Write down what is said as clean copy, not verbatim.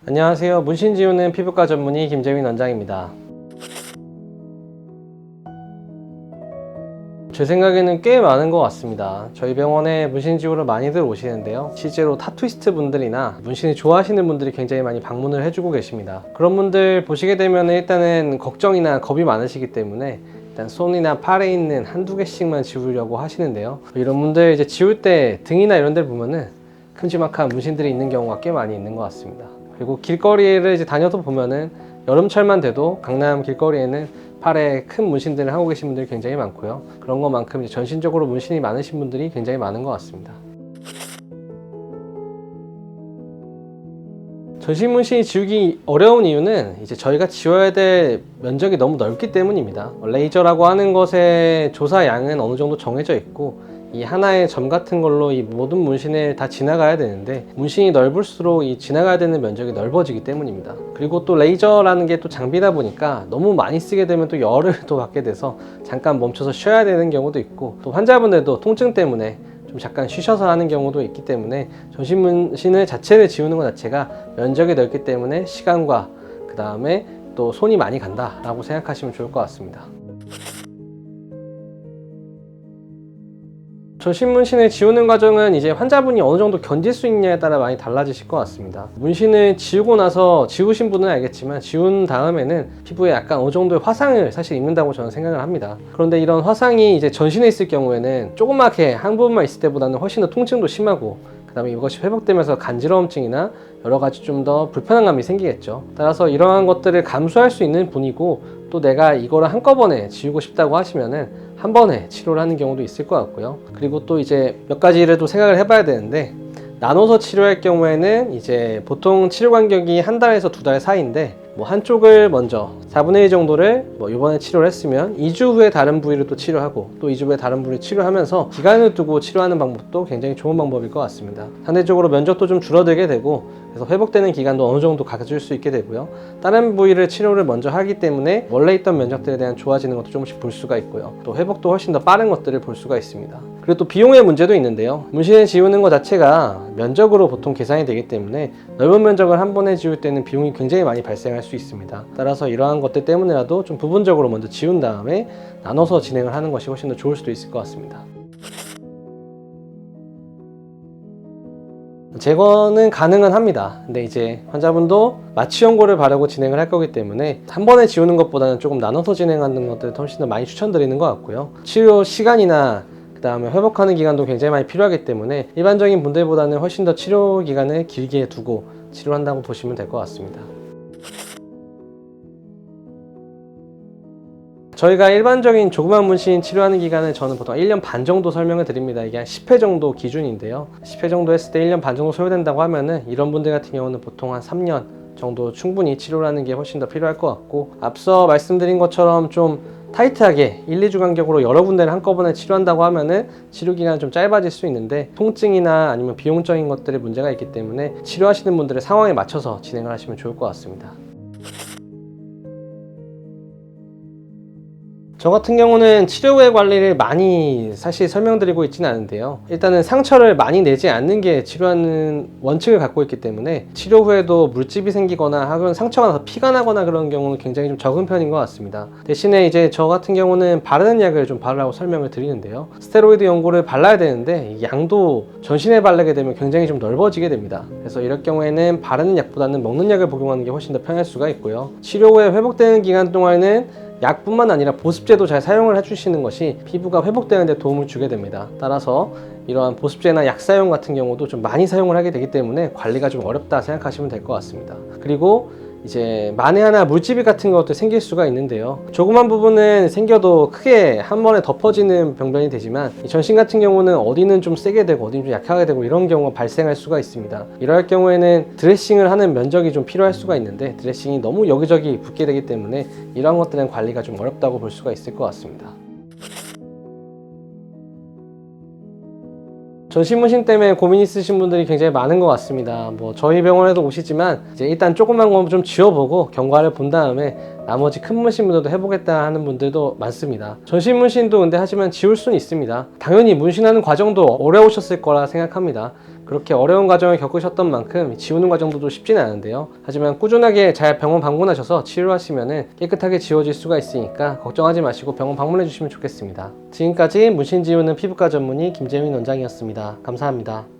안녕하세요. 문신 지우는 피부과 전문의 김재민 원장입니다. 제 생각에는 꽤 많은 것 같습니다. 저희 병원에 문신 지우러 많이들 오시는데요. 실제로 타투이스트 분들이나 문신을 좋아하시는 분들이 굉장히 많이 방문을 해주고 계십니다. 그런 분들 보시게 되면 일단은 걱정이나 겁이 많으시기 때문에 일단 손이나 팔에 있는 한두 개씩만 지우려고 하시는데요. 이런 분들 이제 지울 때 등이나 이런 데 보면은 큼지막한 문신들이 있는 경우가 꽤 많이 있는 것 같습니다. 그리고 길거리를 이제 다녀도 보면은 여름철만 돼도 강남 길거리에는 팔에 큰 문신들을 하고 계신 분들이 굉장히 많고요. 그런 것만큼 이제 전신적으로 문신이 많으신 분들이 굉장히 많은 것 같습니다. 전신 문신이 지우기 어려운 이유는 이제 저희가 지워야 될 면적이 너무 넓기 때문입니다. 레이저라고 하는 것의 조사량은 어느 정도 정해져 있고 이 하나의 점 같은 걸로 이 모든 문신을 다 지나가야 되는데 문신이 넓을수록 이 지나가야 되는 면적이 넓어지기 때문입니다. 그리고 또 레이저라는 게 또 장비다 보니까 너무 많이 쓰게 되면 또 열을 또 받게 돼서 잠깐 멈춰서 쉬어야 되는 경우도 있고 또 환자분들도 통증 때문에 좀 잠깐 쉬셔서 하는 경우도 있기 때문에 전신 문신을 자체를 지우는 것 자체가 면적이 넓기 때문에 시간과 그 다음에 또 손이 많이 간다 라고 생각하시면 좋을 것 같습니다. 전신 문신을 지우는 과정은 이제 환자분이 어느 정도 견딜 수 있냐에 따라 많이 달라지실 것 같습니다. 문신을 지우고 나서 지우신 분은 알겠지만 지운 다음에는 피부에 약간 어느 정도의 화상을 사실 입는다고 저는 생각을 합니다. 그런데 이런 화상이 이제 전신에 있을 경우에는 조그맣게 한 부분만 있을 때보다는 훨씬 더 통증도 심하고 그 다음에 이것이 회복되면서 간지러움증이나 여러 가지 좀 더 불편한 감이 생기겠죠. 따라서 이러한 것들을 감수할 수 있는 분이고 또 내가 이거를 한꺼번에 지우고 싶다고 하시면은 한 번에 치료를 하는 경우도 있을 것 같고요. 그리고 또 이제 몇 가지를 또 생각을 해봐야 되는데 나눠서 치료할 경우에는 이제 보통 치료 간격이 한 달에서 두 달 사이인데 뭐 한쪽을 먼저 4분의 1 정도를 뭐 이번에 치료를 했으면 2주 후에 다른 부위를 또 치료하고 또 2주 후에 다른 부위를 치료하면서 기간을 두고 치료하는 방법도 굉장히 좋은 방법일 것 같습니다. 상대적으로 면적도 좀 줄어들게 되고 그래서 회복되는 기간도 어느 정도 가질 수 있게 되고요. 다른 부위를 치료를 먼저 하기 때문에 원래 있던 면적들에 대한 좋아지는 것도 조금씩 볼 수가 있고요. 또 회복도 훨씬 더 빠른 것들을 볼 수가 있습니다. 그리고 또 비용의 문제도 있는데요. 문신을 지우는 것 자체가 면적으로 보통 계산이 되기 때문에 넓은 면적을 한 번에 지울 때는 비용이 굉장히 많이 발생할 수 있습니다. 따라서 이러한 것들 때문에라도 좀 부분적으로 먼저 지운 다음에 나눠서 진행을 하는 것이 훨씬 더 좋을 수도 있을 것 같습니다. 제거는 가능은 합니다. 근데 이제 환자분도 마취 연고를 바르고 진행을 할 거기 때문에 한 번에 지우는 것보다는 조금 나눠서 진행하는 것들을 훨씬 더 많이 추천드리는 것 같고요. 치료 시간이나 그 다음에 회복하는 기간도 굉장히 많이 필요하기 때문에 일반적인 분들보다는 훨씬 더 치료 기간을 길게 두고 치료한다고 보시면 될 것 같습니다. 저희가 일반적인 조그만 문신 치료하는 기간은 저는 보통 1년 반 정도 설명을 드립니다. 이게 한 10회 정도 기준인데요. 10회 정도 했을 때 1년 반 정도 소요된다고 하면은 이런 분들 같은 경우는 보통 한 3년 정도 충분히 치료를 하는 게 훨씬 더 필요할 것 같고 앞서 말씀드린 것처럼 좀 타이트하게 1, 2주 간격으로 여러 군데를 한꺼번에 치료한다고 하면은 치료 기간은 좀 짧아질 수 있는데 통증이나 아니면 비용적인 것들에 문제가 있기 때문에 치료하시는 분들의 상황에 맞춰서 진행을 하시면 좋을 것 같습니다. 저 같은 경우는 치료 후의 관리를 많이 사실 설명드리고 있지는 않은데요. 일단은 상처를 많이 내지 않는 게 치료하는 원칙을 갖고 있기 때문에 치료 후에도 물집이 생기거나 혹은 상처가 나서 피가 나거나 그런 경우는 굉장히 좀 적은 편인 것 같습니다. 대신에 이제 저 같은 경우는 바르는 약을 좀 바르라고 설명을 드리는데요. 스테로이드 연고를 발라야 되는데 양도 전신에 바르게 되면 굉장히 좀 넓어지게 됩니다. 그래서 이럴 경우에는 바르는 약보다는 먹는 약을 복용하는 게 훨씬 더 편할 수가 있고요. 치료 후에 회복되는 기간 동안에는 약뿐만 아니라 보습제도 잘 사용을 해주시는 것이 피부가 회복되는 데 도움을 주게 됩니다. 따라서 이러한 보습제나 약 사용 같은 경우도 좀 많이 사용을 하게 되기 때문에 관리가 좀 어렵다 생각하시면 될 것 같습니다. 그리고 이제 만에 하나 물집이 같은 것도 생길 수가 있는데요. 조그만 부분은 생겨도 크게 한 번에 덮어지는 병변이 되지만 이 전신 같은 경우는 어디는 좀 세게 되고 어디는 좀 약하게 되고 이런 경우가 발생할 수가 있습니다. 이럴 경우에는 드레싱을 하는 면적이 좀 필요할 수가 있는데 드레싱이 너무 여기저기 붙게 되기 때문에 이런 것들은 관리가 좀 어렵다고 볼 수가 있을 것 같습니다. 전신 문신 때문에 고민 있으신 분들이 굉장히 많은 것 같습니다. 뭐 저희 병원에도 오시지만 이제 일단 조그만 거 좀 지워보고 경과를 본 다음에 나머지 큰 문신분들도 해보겠다 하는 분들도 많습니다. 전신 문신도 근데 하지만 지울 수는 있습니다. 당연히 문신하는 과정도 어려우셨을 거라 생각합니다. 그렇게 어려운 과정을 겪으셨던 만큼 지우는 과정도 쉽지는 않은데요. 하지만 꾸준하게 잘 병원 방문하셔서 치료하시면 깨끗하게 지워질 수가 있으니까 걱정하지 마시고 병원 방문해 주시면 좋겠습니다. 지금까지 문신 지우는 피부과 전문의 김재민 원장이었습니다. 감사합니다.